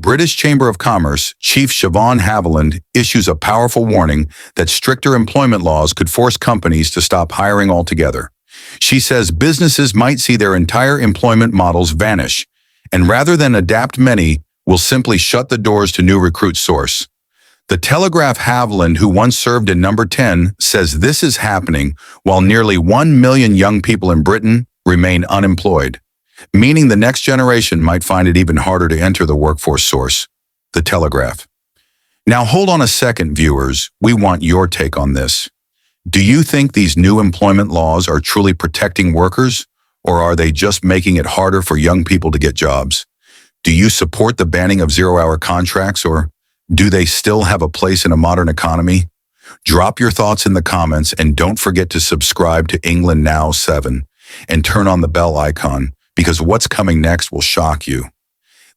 British Chamber of Commerce Chief Shevaun Haviland issues a powerful warning that stricter employment laws could force companies to stop hiring altogether. She says businesses might see their entire employment models vanish, and rather than adapt, many will simply shut the doors to new recruit source. The Telegraph Haviland, who once served in number 10, says this is happening while nearly 1 million young people in Britain remain unemployed, meaning the next generation might find it even harder to enter the workforce source. The Telegraph. Now hold on a second, viewers. We want your take on this. Do you think these new employment laws are truly protecting workers, or are they just making it harder for young people to get jobs? Do you support the banning of zero-hour contracts, or do they still have a place in a modern economy? Drop your thoughts in the comments, and don't forget to subscribe to England Now 7 and turn on the bell icon, because what's coming next will shock you.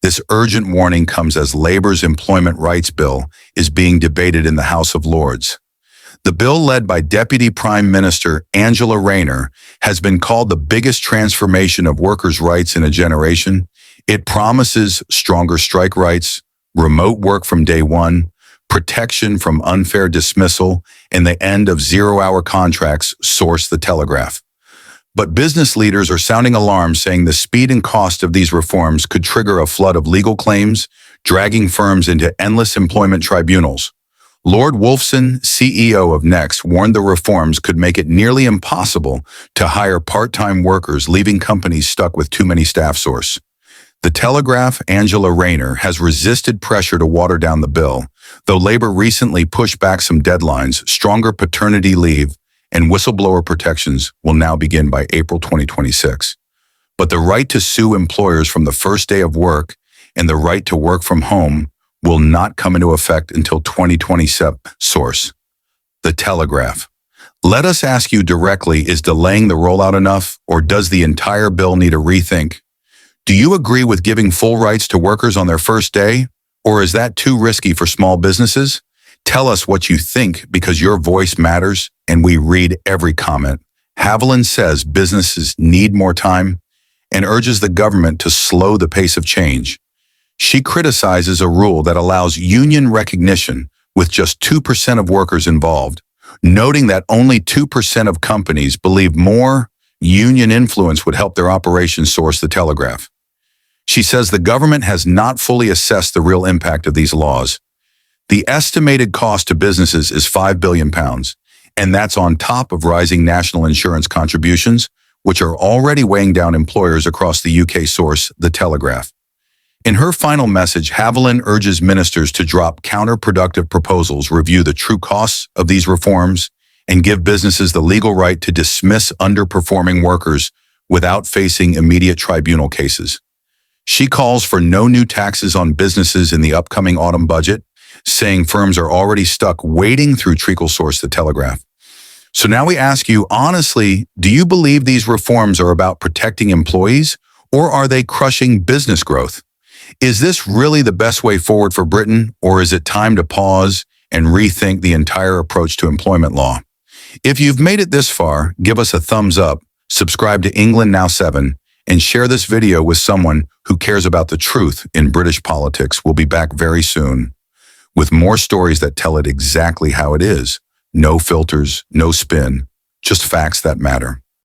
This urgent warning comes as Labour's Employment Rights Bill is being debated in the House of Lords. The bill, led by Deputy Prime Minister Angela Rayner, has been called the biggest transformation of workers' rights in a generation. It promises stronger strike rights, remote work from day one, protection from unfair dismissal, and the end of zero-hour contracts, source The Telegraph. But business leaders are sounding alarms, saying the speed and cost of these reforms could trigger a flood of legal claims, dragging firms into endless employment tribunals. Lord Wolfson, CEO of Next, warned the reforms could make it nearly impossible to hire part-time workers, leaving companies stuck with too many staff. Source. The Telegraph. Angela Rayner has resisted pressure to water down the bill, though Labour recently pushed back some deadlines. Stronger paternity leave and whistleblower protections will now begin by April 2026. But the right to sue employers from the first day of work and the right to work from home will not come into effect until 2027. Source. The Telegraph. Let us ask you directly, is delaying the rollout enough, or does the entire bill need a rethink? Do you agree with giving full rights to workers on their first day, or is that too risky for small businesses? Tell us what you think, because your voice matters and we read every comment. Haviland says businesses need more time and urges the government to slow the pace of change. She criticizes a rule that allows union recognition with just 2% of workers involved, noting that only 2% of companies believe more union influence would help their operations. Source. The Telegraph. She says the government has not fully assessed the real impact of these laws. The estimated cost to businesses is £5 billion, and that's on top of rising national insurance contributions, which are already weighing down employers across the UK. Source. The Telegraph. In her final message, Haviland urges ministers to drop counterproductive proposals, review the true costs of these reforms, and give businesses the legal right to dismiss underperforming workers without facing immediate tribunal cases. She calls for no new taxes on businesses in the upcoming autumn budget, saying firms are already stuck wading through treacle. Source. The Telegraph. So now we ask you, honestly, do you believe these reforms are about protecting employees, or are they crushing business growth? Is this really the best way forward for Britain, or is it time to pause and rethink the entire approach to employment law? If you've made it this far, give us a thumbs up, subscribe to England Now 7, and share this video with someone who cares about the truth in British politics. We'll be back very soon with more stories that tell it exactly how it is. No filters, no spin, just facts that matter.